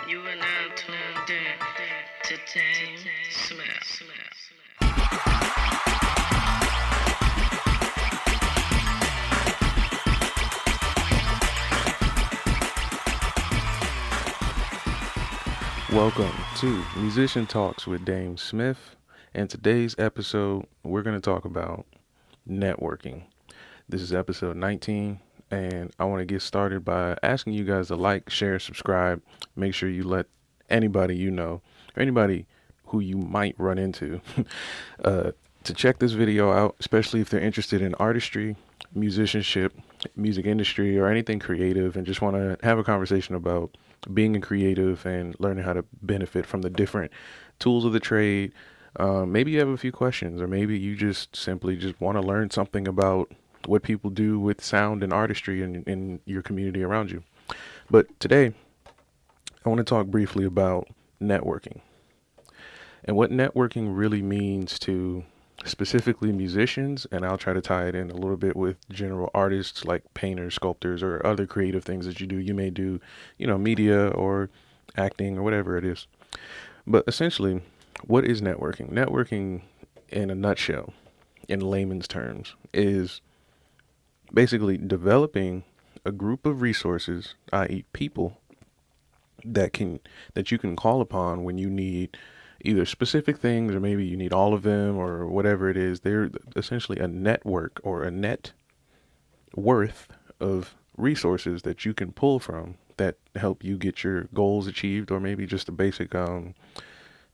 You are now tuned in to DameSmiff. Welcome to Musician Talks with DameSmiff. And today's episode, we're going to talk about networking. This is episode 19, and I want to get started by asking you guys to like, share, subscribe. Make sure you let anybody you know, or anybody who you might run into, to check this video out, especially if they're interested in artistry, musicianship, music industry, or anything creative, and just want to have a conversation about being a creative and learning how to benefit from the different tools of the trade. Maybe you have a few questions, or maybe you just simply just want to learn something about what people do with sound and artistry in your community around you. But today, I want to talk briefly about networking and what networking really means to specifically musicians, and I'll try to tie it in a little bit with general artists like painters, sculptors, or other creative things that you do. You may do, media or acting or whatever it is. But essentially, what is networking? Networking, in a nutshell, in layman's terms, is basically developing a group of resources, i.e., people that you can call upon when you need either specific things, or maybe you need all of them, or whatever it is. They're essentially a network or a net worth of resources that you can pull from that help you get your goals achieved, or maybe just a basic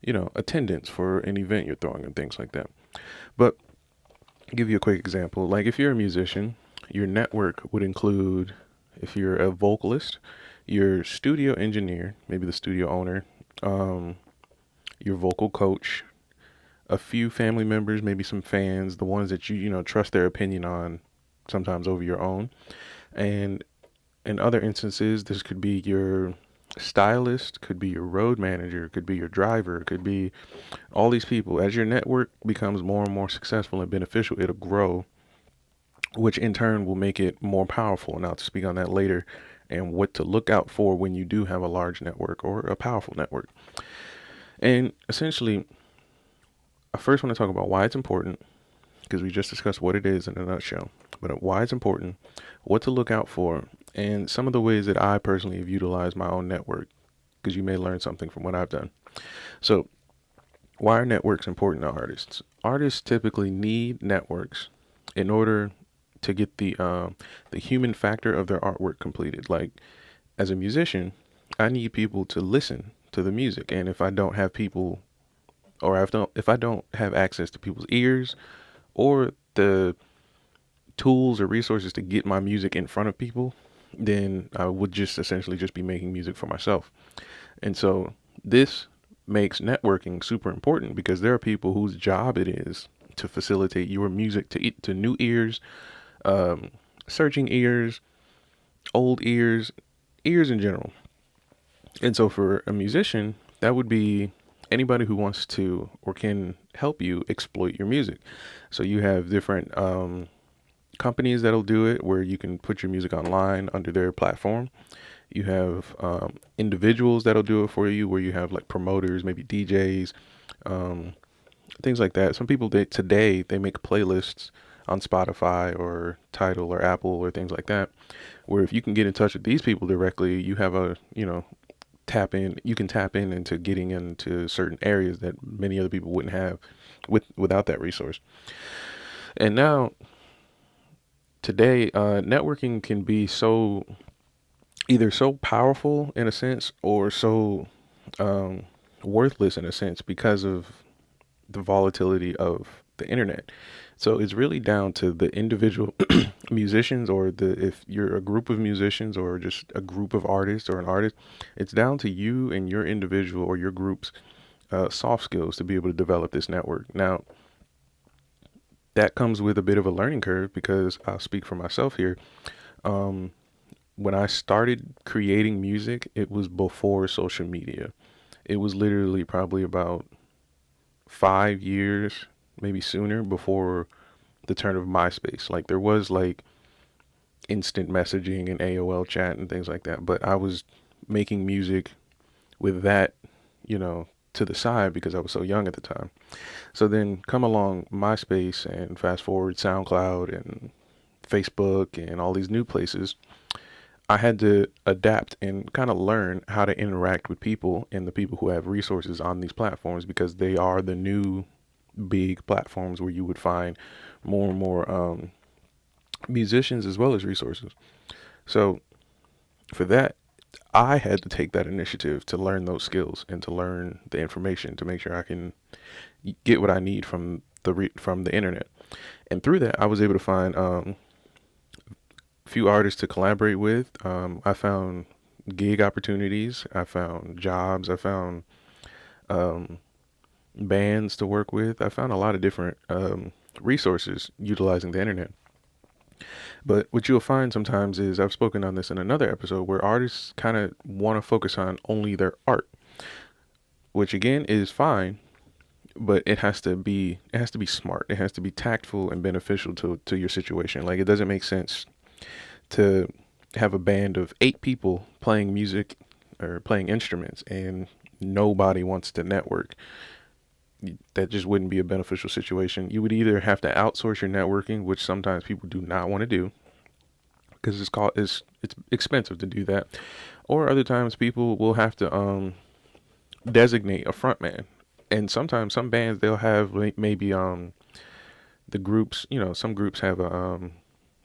attendance for an event you're throwing and things like that. But I'll give you a quick example. Like, if you're a musician, your network would include, if you're a vocalist, your studio engineer, maybe the studio owner, your vocal coach, a few family members, maybe some fans, the ones that you trust their opinion on, sometimes over your own. And in other instances, this could be your stylist, could be your road manager, could be your driver, could be all these people. As your network becomes more and more successful and beneficial, it'll grow, which in turn will make it more powerful. And I'll speak on that later, and what to look out for when you do have a large network or a powerful network. And essentially, I first want to talk about why it's important, because we just discussed what it is in a nutshell, but why it's important, what to look out for, and some of the ways that I personally have utilized my own network, because you may learn something from what I've done. So, why are networks important to artists? Artists typically need networks in order to get the human factor of their artwork completed. Like, as a musician, I need people to listen to the music, and if I don't have people, or if I don't have access to people's ears or the tools or resources to get my music in front of people, then I would just essentially just be making music for myself. And so this makes networking super important, because there are people whose job it is to facilitate your music to new ears, searching ears, old ears, ears in general. And so for a musician, that would be anybody who wants to or can help you exploit your music. So you have different companies that'll do it, where you can put your music online under their platform. You have individuals that'll do it for you, where you have like promoters, maybe DJs, things like that. Some people today they make playlists on Spotify or Tidal or Apple or things like that, where if you can get in touch with these people directly, you have a you can tap in into getting into certain areas that many other people wouldn't have without that resource. And now today, networking can be either so powerful in a sense, or so worthless in a sense, because of the volatility of the internet. So it's really down to the individual musicians, or if you're a group of musicians or just a group of artists or an artist, it's down to you and your individual or your group's soft skills to be able to develop this network. Now, that comes with a bit of a learning curve, because I'll speak for myself here. When I started creating music, it was before social media. It was literally probably about 5 years, maybe sooner, before the turn of MySpace. Like, there was like instant messaging and AOL chat and things like that, but I was making music with that, you know, to the side because I was so young at the time. So then come along MySpace and fast forward SoundCloud and Facebook and all these new places. I had to adapt and kind of learn how to interact with people and the people who have resources on these platforms because they are the new big platforms where you would find more and more musicians as well as resources. So for that, I had to take that initiative to learn those skills and to learn the information to make sure I can get what I need from from the internet. And through that, I was able to find a few artists to collaborate with. I found gig opportunities. I found jobs. I found um, bands to work with. I found a lot of different resources utilizing the internet. But what you'll find sometimes is I've spoken on this in another episode where artists kind of want to focus on only their art, which again is fine, but it has to be smart. It has to be tactful and beneficial to your situation. Like it doesn't make sense to have a band of 8 people playing music or playing instruments and nobody wants to network. That just wouldn't be a beneficial situation. You would either have to outsource your networking, which sometimes people do not want to do because it's expensive to do that, or other times people will have to designate a front man. And sometimes some bands they'll have maybe the groups, some groups have a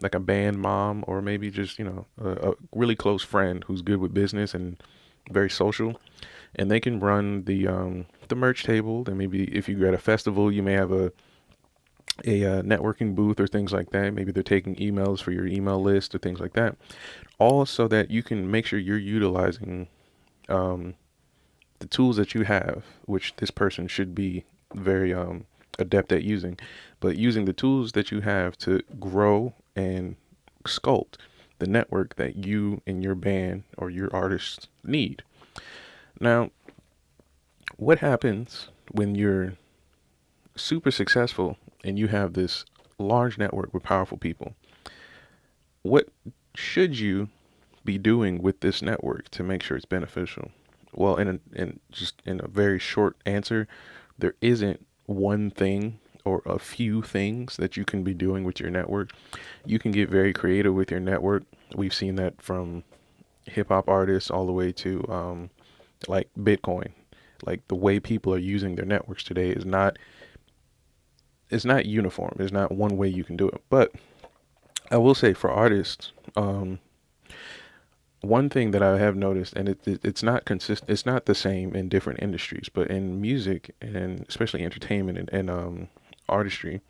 like a band mom or maybe just, a really close friend who's good with business and very social, and they can run the merch table. And maybe if you're at a festival, you may have a networking booth or things like that. Maybe they're taking emails for your email list or things like that. All so that you can make sure you're utilizing um, the tools that you have, which this person should be very adept at using, but using the tools that you have to grow and sculpt the network that you and your band or your artists need. Now, what happens when you're super successful and you have this large network with powerful people? What should you be doing with this network to make sure it's beneficial? Well, in a very short answer, there isn't one thing or a few things that you can be doing with your network. You can get very creative with your network. We've seen that from hip hop artists all the way to like Bitcoin. Like the way people are using their networks today is not it's not uniform. There's not one way you can do it. But I will say for artists, one thing that I have noticed, and it's not consistent, it's not the same in different industries, but in music and especially entertainment and artistry,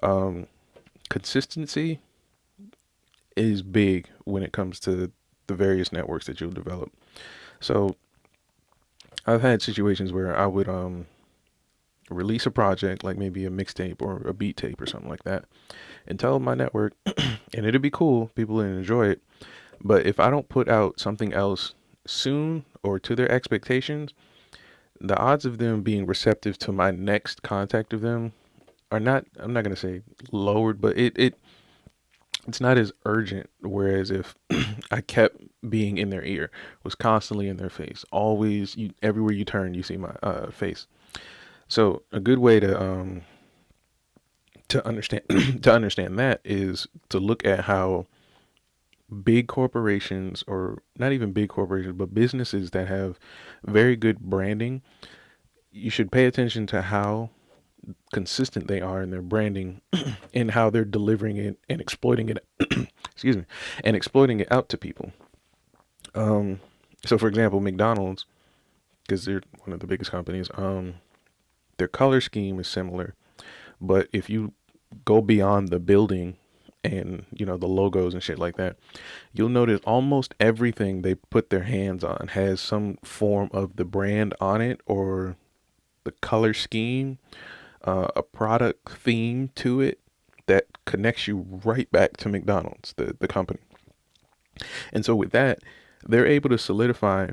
um, consistency is big when it comes to the various networks that you'll develop. So I've had situations where I would release a project, like maybe a mixtape or a beat tape or something like that, and tell my network, and it'd be cool, people would enjoy it. But if I don't put out something else soon or to their expectations, the odds of them being receptive to my next contact of them are not, I'm not going to say lowered, but it's not as urgent. Whereas if I kept being in their ear, was constantly in their face, always, everywhere you turn, you see my face. So a good way to understand to understand that is to look at how big corporations, or not even big corporations, but businesses that have very good branding, you should pay attention to how consistent they are in their branding and how they're delivering it and exploiting it excuse me, and exploiting it out to people. um so for example, McDonald's, because they're one of the biggest companies, their color scheme is similar, but if you go beyond the building and the logos and shit like that, you'll notice almost everything they put their hands on has some form of the brand on it, or the color scheme, a product theme to it that connects you right back to McDonald's, the company. And so with that, they're able to solidify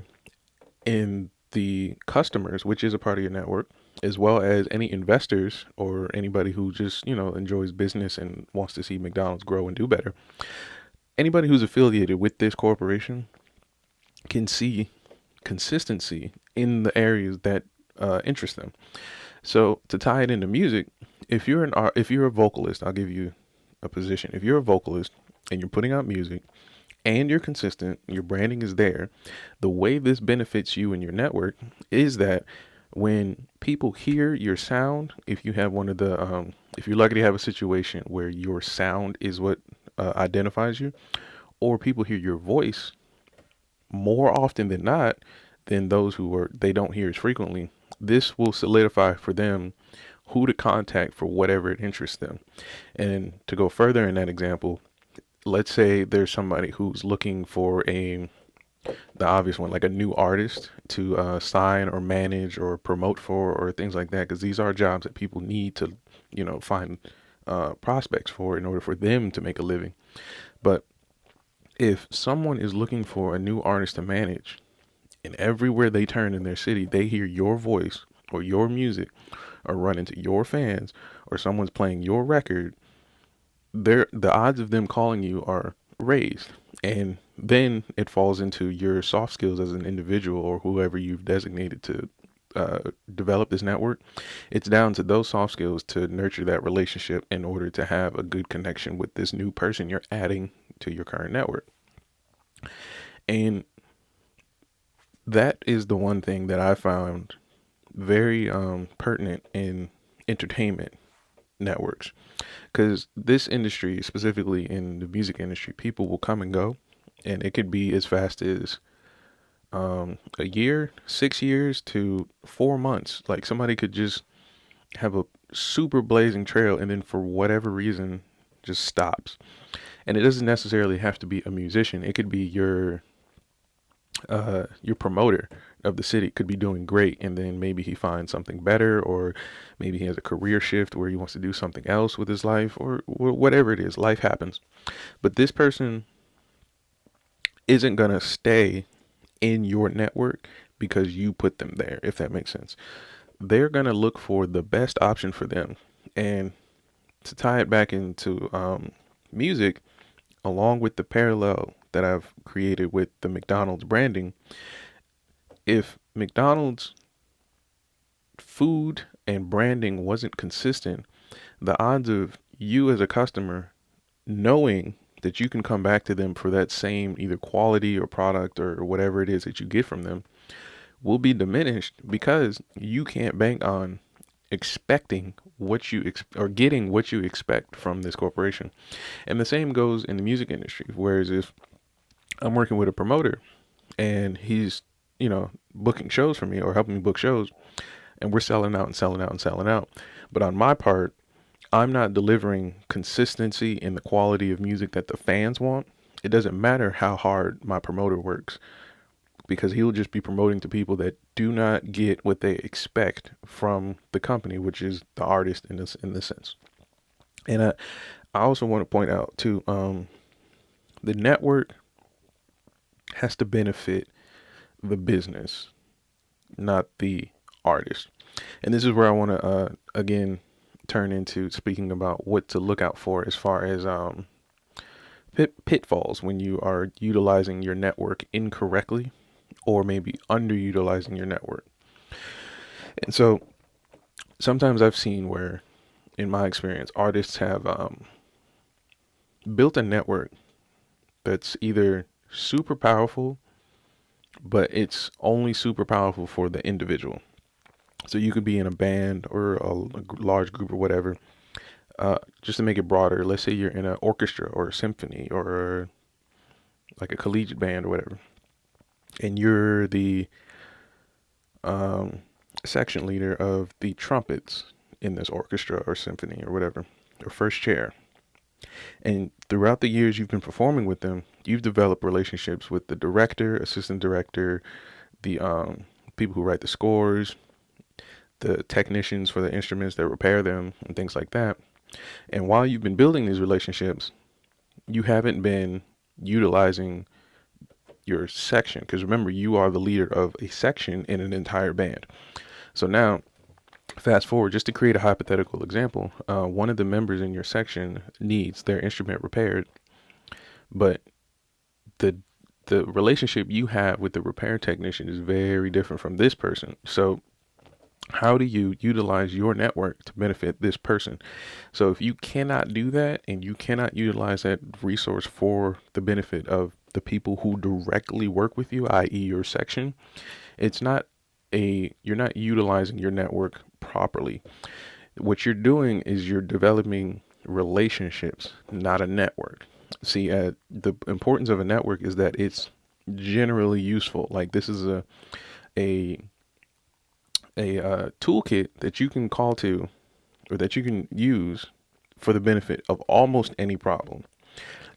in the customers, which is a part of your network, as well as any investors or anybody who just, enjoys business and wants to see McDonald's grow and do better. Anybody who's affiliated with this corporation can see consistency in the areas that interest them. So to tie it into music, if you're a vocalist, I'll give you a position. If you're a vocalist and you're putting out music and you're consistent, your branding is there, the way this benefits you and your network is that when people hear your sound, if you have one of the, if you're lucky to have a situation where your sound is what identifies you, or people hear your voice more often than not than those who are they don't hear as frequently, this will solidify for them who to contact for whatever it interests them. And to go further in that example, let's say there's somebody who's looking for the obvious one, like a new artist to sign or manage or promote for or things like that, because these are jobs that people need to, find prospects for in order for them to make a living. But if someone is looking for a new artist to manage, and everywhere they turn in their city, they hear your voice or your music or run into your fans or someone's playing your record, the odds of them calling you are raised. And then it falls into your soft skills as an individual or whoever you've designated to develop this network. It's down to those soft skills to nurture that relationship in order to have a good connection with this new person you're adding to your current network. And that is the one thing that I found very pertinent in entertainment networks, because this industry, specifically in the music industry, people will come and go, and it could be as fast as a year, 6 years to 4 months. Like somebody could just have a super blazing trail and then for whatever reason just stops. And it doesn't necessarily have to be a musician. It could be your promoter of the city could be doing great, and then maybe he finds something better, or maybe he has a career shift where he wants to do something else with his life, or whatever it is. Life happens. But this person isn't going to stay in your network because you put them there, if that makes sense. They're going to look for the best option for them. And to tie it back into music, along with the parallel that I've created with the McDonald's branding, if McDonald's food and branding wasn't consistent, the odds of you as a customer knowing that you can come back to them for that same either quality or product or whatever it is that you get from them will be diminished, because you can't bank on expecting what you or getting what you expect from this corporation. And the same goes in the music industry. Whereas if I'm working with a promoter and he's, booking shows for me or helping me book shows, and we're selling out and selling out and selling out. But on my part, I'm not delivering consistency in the quality of music that the fans want. It doesn't matter how hard my promoter works, because he'll just be promoting to people that do not get what they expect from the company, which is the artist in this sense. And I also want to point out too, the network has to benefit the business, not the artist. And this is where I want to again turn into speaking about what to look out for as far as pitfalls when you are utilizing your network incorrectly, or maybe underutilizing your network. And so sometimes I've seen where, in my experience, artists have built a network that's either super powerful, but it's only super powerful for the individual. So you could be in a band or a large group or whatever. Just to make it broader, let's say you're in an orchestra or a symphony or like a collegiate band or whatever, and you're the section leader of the trumpets in this orchestra or symphony or whatever, or first chair. And throughout the years you've been performing with them, you've developed relationships with the director, assistant director, the people who write the scores, the technicians for the instruments that repair them, and things like that. And while you've been building these relationships, you haven't been utilizing your section, because remember, you are the leader of a section in an entire band. So now, fast forward, just to create a hypothetical example, one of the members in your section needs their instrument repaired, but the the relationship you have with the repair technician is very different from this person. So how do you utilize your network to benefit this person? So if you cannot do that and you cannot utilize that resource for the benefit of the people who directly work with you, i.e. your section, it's not you're not utilizing your network properly. What you're doing is you're developing relationships, not a network. See, the importance of a network is that it's generally useful. Like this is a toolkit that you can call to or that you can use for the benefit of almost any problem.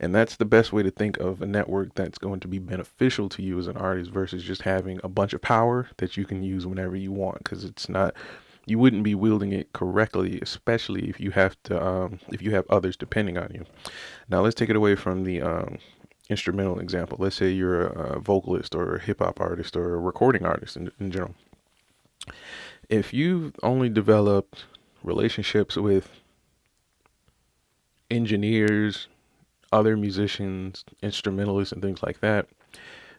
And that's the best way to think of a network that's going to be beneficial to you as an artist versus just having a bunch of power that you can use whenever you want. Because it's not, you wouldn't be wielding it correctly, especially if you have to, if you have others depending on you. Now let's take it away from the instrumental example. Let's say you're a vocalist or a hip hop artist or a recording artist in general. If you've only developed relationships with engineers, other musicians, instrumentalists, and things like that,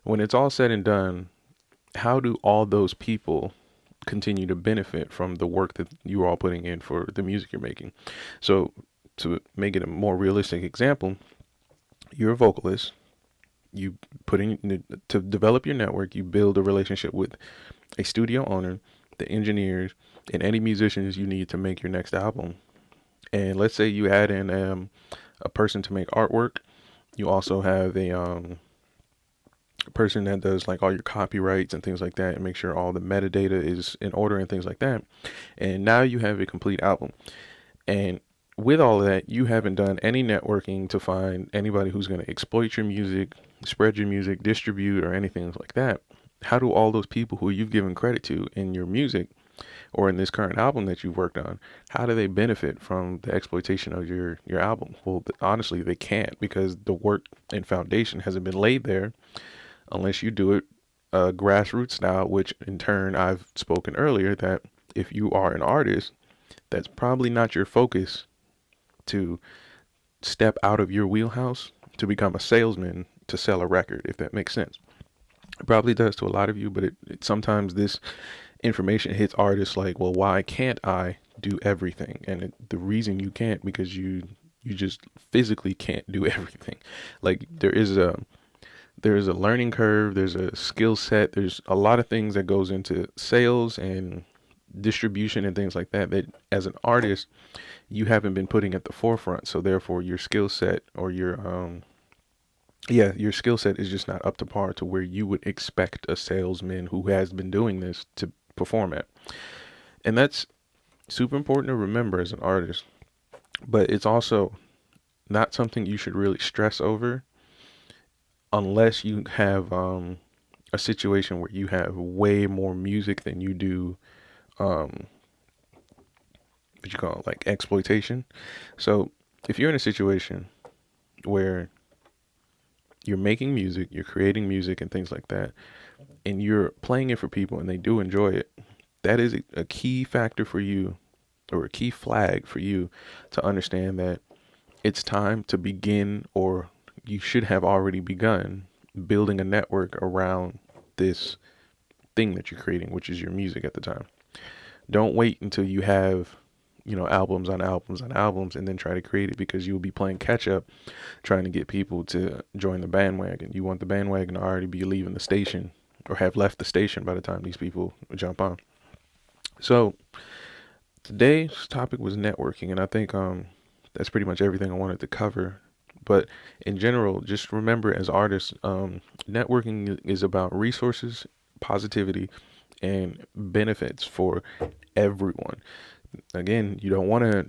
when it's all said and done, how do all those people continue to benefit from the work that you're all putting in for the music you're making? So, to make it a more realistic example, you're a vocalist. You put in to develop your network. You build a relationship with a studio owner, the engineers, and any musicians you need to make your next album. And let's say you add in a person to make artwork. You also have a person that does like all your copyrights and things like that and make sure all the metadata is in order and things like that. And now you have a complete album. And with all of that, you haven't done any networking to find anybody who's going to exploit your music, spread your music, distribute, or anything like that. How do all those people who you've given credit to in your music or in this current album that you've worked on, how do they benefit from the exploitation of your album? Well, honestly, they can't, because the work and foundation hasn't been laid there unless you do it grassroots style, which in turn I've spoken earlier that if you are an artist, that's probably not your focus to step out of your wheelhouse to become a salesman to sell a record, if that makes sense. It probably does to a lot of you, but it sometimes this information hits artists like, well, why can't I do everything? And the reason you can't, because you just physically can't do everything. Like there's a learning curve, there's a skill set, there's a lot of things that goes into sales and distribution and things like that as an artist you haven't been putting at the forefront. So therefore your skill set or your skill set is just not up to par to where you would expect a salesman who has been doing this to perform at. And that's super important to remember as an artist. But it's also not something you should really stress over unless you have a situation where you have way more music than you do what you call like exploitation. So if you're in a situation where you're making music, you're creating music and things like that, and you're playing it for people and they do enjoy it, that is a key factor for you, or a key flag for you to understand that it's time to begin, or you should have already begun building a network around this thing that you're creating, which is your music at the time. Don't wait until you have, albums on albums on albums and then try to create it, because you'll be playing catch up trying to get people to join the bandwagon. You want the bandwagon to already be leaving the station or have left the station by the time these people jump on. So today's topic was networking, and I think that's pretty much everything I wanted to cover. But in general, just remember as artists, networking is about resources, positivity, and benefits for everyone. Again, you don't want to,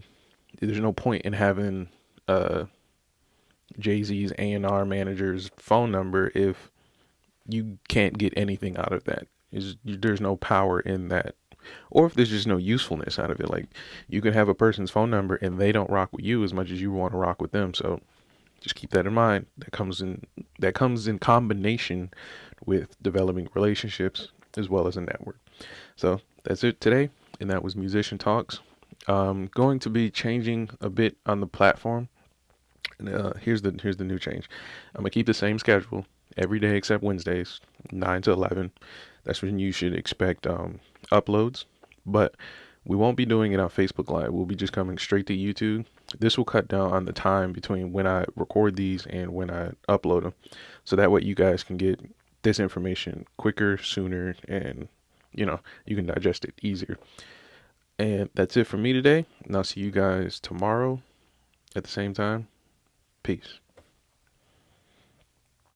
there's no point in having Jay-Z's A&R manager's phone number if you can't get anything out of that. There's no power in that. Or if there's just no usefulness out of it. Like, you can have a person's phone number and they don't rock with you as much as you want to rock with them. So just keep that in mind. That comes in combination with developing relationships as well as a network. So that's it today, and that was Musician Talks. Going to be changing a bit on the platform. Here's the new change. I'm gonna keep the same schedule, every day except Wednesdays, 9 to 11. That's when you should expect uploads. But we won't be doing it on Facebook Live. We'll be just coming straight to YouTube. This will cut down on the time between when I record these and when I upload them. So that way you guys can get this information quicker, sooner, and you can digest it easier. And that's it for me today. And I'll see you guys tomorrow at the same time. Peace.